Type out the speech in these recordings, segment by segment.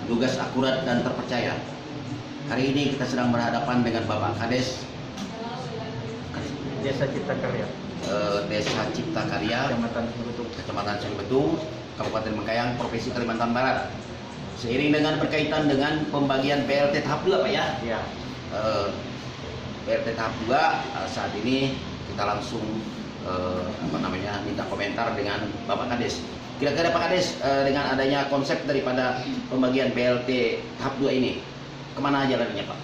tugas akurat dan terpercaya. Hari ini kita sedang berhadapan dengan Bapak Kades Desa Cipta Karya, Desa Cipta Karya, Kecamatan Sumbetung, Kabupaten Bengkayang, Provinsi Kalimantan Barat. Seiring dengan berkaitan dengan pembagian BLT tahap 2, Pak ya. Ya. BLT tahap 2 saat ini kita langsung minta komentar dengan Bapak Kades. Kira-kira Pak Kades, dengan adanya konsep daripada pembagian BLT tahap 2 ini, kemana aja jalannya Pak?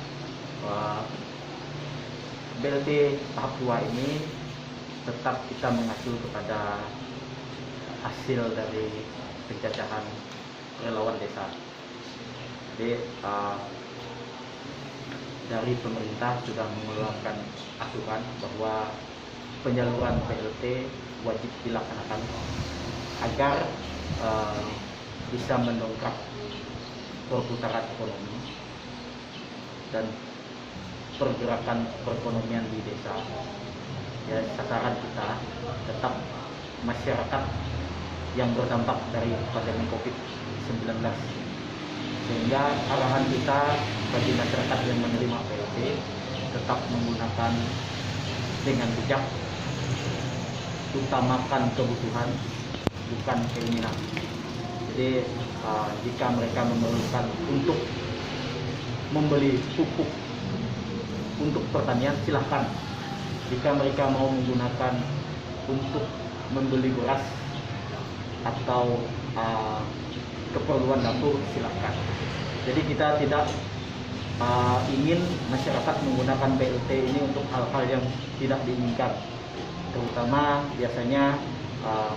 BLT tahap 2 ini tetap kita mengacu kepada hasil dari penjajahan relawan desa. Jadi dari pemerintah sudah mengeluarkan aturan bahwa penyaluran BLT wajib dilaksanakan agar bisa mendongkrak perputaran ekonomi dan pergerakan perekonomian di desa. Ya, sasaran kita tetap masyarakat yang berdampak dari pandemi COVID-19, sehingga arahan kita bagi masyarakat yang menerima BLT tetap menggunakan dengan bijak, utamakan kebutuhan bukan keinginan. Jadi jika mereka memerlukan untuk membeli pupuk untuk pertanian, silahkan. Jika mereka mau menggunakan untuk membeli beras atau keperluan dapur, silahkan. Jadi kita tidak ingin masyarakat menggunakan BLT ini untuk hal-hal yang tidak diinginkan, terutama biasanya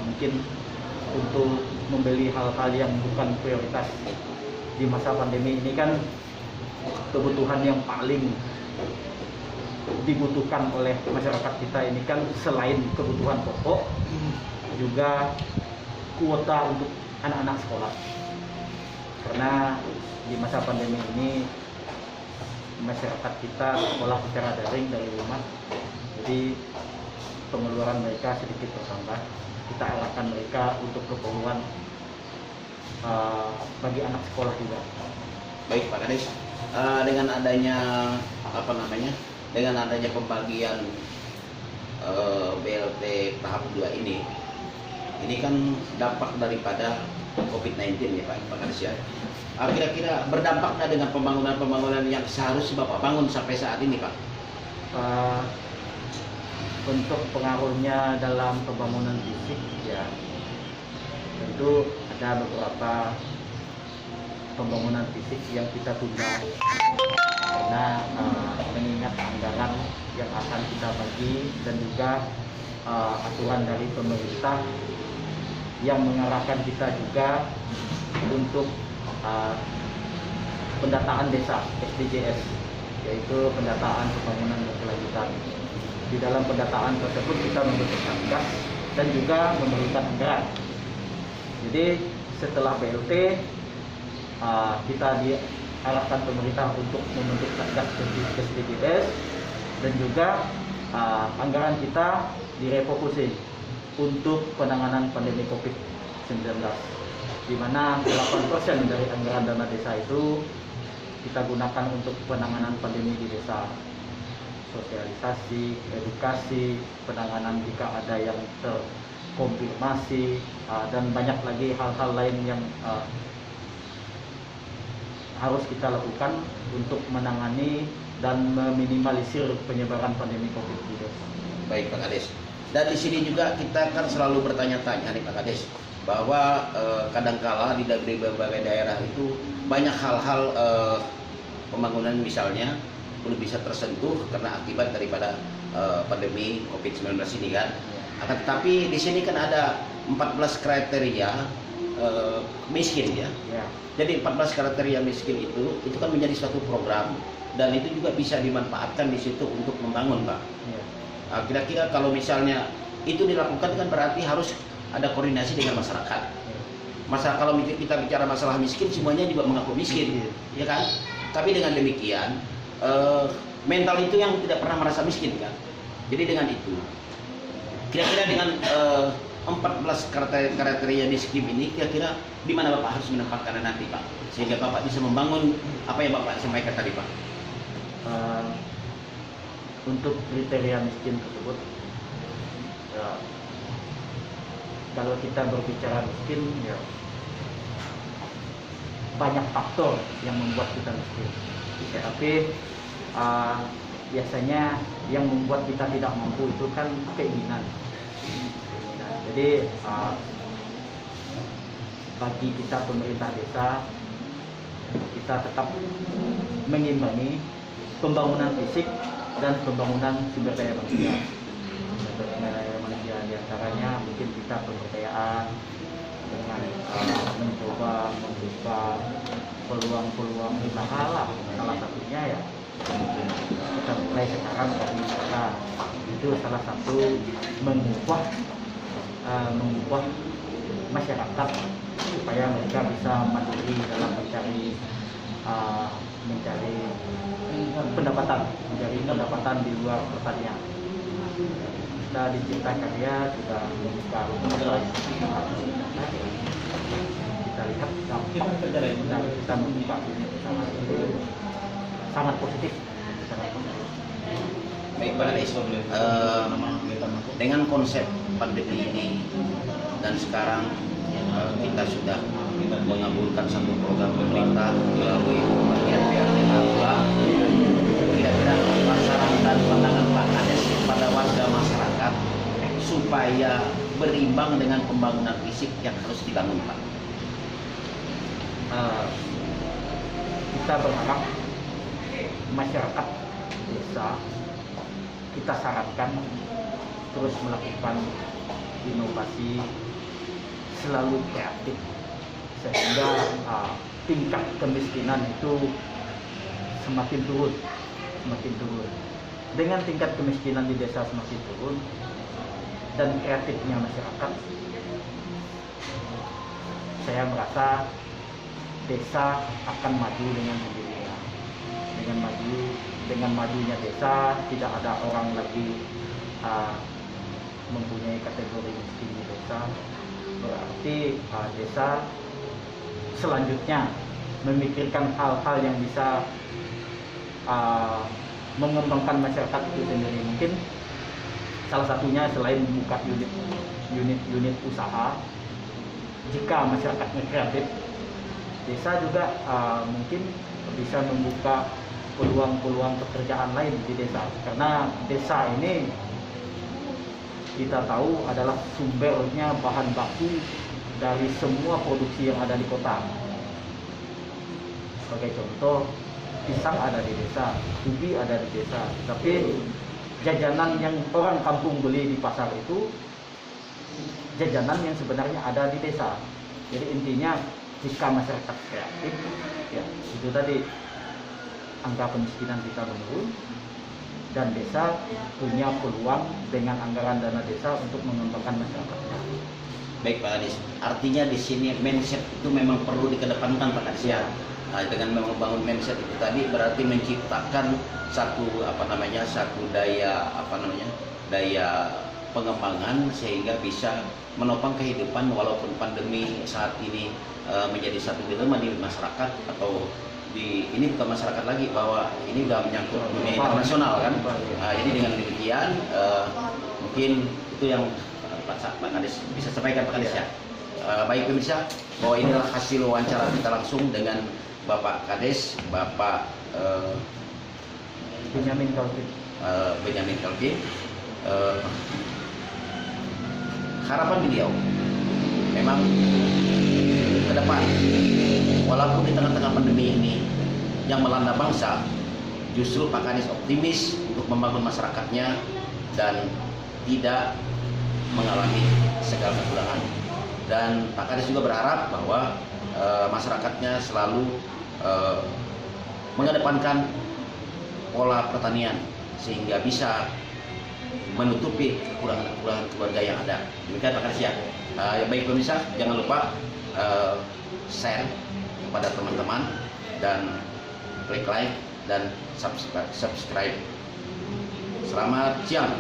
mungkin untuk membeli hal-hal yang bukan prioritas. Di masa pandemi ini kan kebutuhan yang paling dibutuhkan oleh masyarakat kita ini kan selain kebutuhan pokok juga kuota untuk anak-anak sekolah, karena di masa pandemi ini masyarakat kita sekolah secara daring dari rumah, jadi pengeluaran mereka sedikit bertambah. Kita arahkan mereka untuk keperluan bagi anak sekolah juga. Baik Pak Kades, dengan adanya dengan adanya pembagian BLT tahap 2 ini kan dampak daripada COVID-19 ya Pak Kades ya. Kira-kira berdampak dengan pembangunan yang seharusnya Bapak bangun sampai saat ini Pak? Bentuk pengaruhnya dalam pembangunan fisik ya, tentu ada beberapa pembangunan fisik yang kita tunda karena mengingat anggaran yang akan kita bagi dan juga aturan dari pemerintah yang mengarahkan kita juga untuk pendataan desa SDGs, yaitu pendataan pembangunan berkelanjutan. Di dalam pendataan tersebut kita membentuk satgas dan juga memerlukan anggaran. Jadi setelah BLT kita diarahkan pemerintah untuk membentuk satgas SDGs dan juga anggaran kita direfokusing untuk penanganan pandemi COVID-19, di mana 8% dari anggaran dana desa itu kita gunakan untuk penanganan pandemi di desa, sosialisasi, edukasi, penanganan jika ada yang terkonfirmasi, dan banyak lagi hal-hal lain yang harus kita lakukan untuk menangani dan meminimalisir penyebaran pandemi COVID di desa. Baik Pak Kades. Dan di sini juga kita kan selalu bertanya-tanya nih Pak Kades, bahwa kadangkala di berbagai daerah itu banyak hal-hal pembangunan misalnya belum bisa tersentuh karena akibat daripada pandemi COVID-19 ini kan. Akan tetapi di sini kan ada 14 kriteria miskin ya. Jadi 14 kriteria miskin itu kan menjadi suatu program dan itu juga bisa dimanfaatkan di situ untuk membangun Pak. Kira-kira kalau misalnya itu dilakukan kan berarti harus ada koordinasi dengan masyarakat. Kalau kita bicara masalah miskin, semuanya juga mengaku miskin, ya kan? Tapi dengan demikian mental itu yang tidak pernah merasa miskin kan. Jadi dengan itu kira-kira dengan 14 kriteria miskin ini kira-kira di mana Bapak harus menempatkan nanti Pak, sehingga Bapak bisa membangun apa yang Bapak sampaikan tadi Pak? Untuk kriteria miskin tersebut, ya, kalau kita berbicara miskin, ya banyak faktor yang membuat kita miskin. Tapi biasanya yang membuat kita tidak mampu itu kan keinginan. Jadi bagi kita pemerintah desa, kita tetap mengimbangi pembangunan fisik dan pembangunan sumber daya manusia. Sumber daya manusia diantaranya mungkin kita pemberdayaan dengan mencoba membuka peluang-peluang usaha lah. Salah satunya ya kita mulai sekarang dari kita itu salah satu mengubah masyarakat supaya mereka bisa mandiri dalam mencari pendapatan di luar pertanian. Kita di Cipta Karya sudah membuka rumah. Kita lihat dampak dari kita membuka usaha itu sangat positif. Baik Pak Anies, dengan konsep pandemi ini dan sekarang kita sudah mengabulkan satu program pemerintah melalui bagian PRT Papua, kira-kira saran dan pandangan Pak Anies pada warga masyarakat supaya berimbang dengan pembangunan fisik yang harus dibangun Pak. Kita berharap masyarakat desa kita sarankan terus melakukan inovasi, selalu kreatif, sehingga tingkat kemiskinan itu semakin turun. Dengan tingkat kemiskinan di desa semakin turun dan kreatifnya masyarakat, saya merasa desa akan maju dengan sendirinya. Dengan majunya desa, tidak ada orang lagi mempunyai kategori miskin di desa. Berarti desa selanjutnya memikirkan hal-hal yang bisa mengembangkan masyarakat itu sendiri. Mungkin salah satunya selain membuka unit usaha, jika masyarakatnya kreatif, desa juga mungkin bisa membuka peluang-peluang pekerjaan lain di desa. Karena desa ini kita tahu adalah sumbernya bahan baku dari semua produksi yang ada di kota. Sebagai contoh, pisang ada di desa, ubi ada di desa, tapi jajanan yang orang kampung beli di pasar itu jajanan yang sebenarnya ada di desa. Jadi intinya jika masyarakat kreatif, ya itu tadi, angka kemiskinan kita menurun dan desa punya peluang dengan anggaran dana desa untuk mengembangkan masyarakatnya. Baik Pak Anies, artinya di sini mindset itu memang perlu dikedepankan Pak Anies ya. Dengan membangun mindset itu tadi berarti menciptakan satu daya pengembangan sehingga bisa menopang kehidupan walaupun pandemi saat ini menjadi satu dilema di masyarakat, atau ini bukan masyarakat lagi, bahwa ini udah menyangkut dunia internasional kan. Jadi dengan demikian mungkin itu yang Pak Kades bisa sampaikan Pak Kades ya. Baik pemirsa, bahwa inilah hasil wawancara kita langsung dengan Bapak Kades, Bapak Benyamin Kalvin. Harapan beliau memang ke depan, walaupun di tengah-tengah pandemi ini yang melanda bangsa, justru Pak Kades optimis untuk membangun masyarakatnya dan tidak mengalami segala kekurangan. Dan Pak Kades juga berharap bahwa masyarakatnya selalu mengedepankan pola pertanian sehingga bisa menutupi kekurangan keluarga yang ada. Demikian Pak Kades ya. Baik pemirsa, jangan lupa share kepada teman-teman dan klik like dan subscribe. Selamat siang.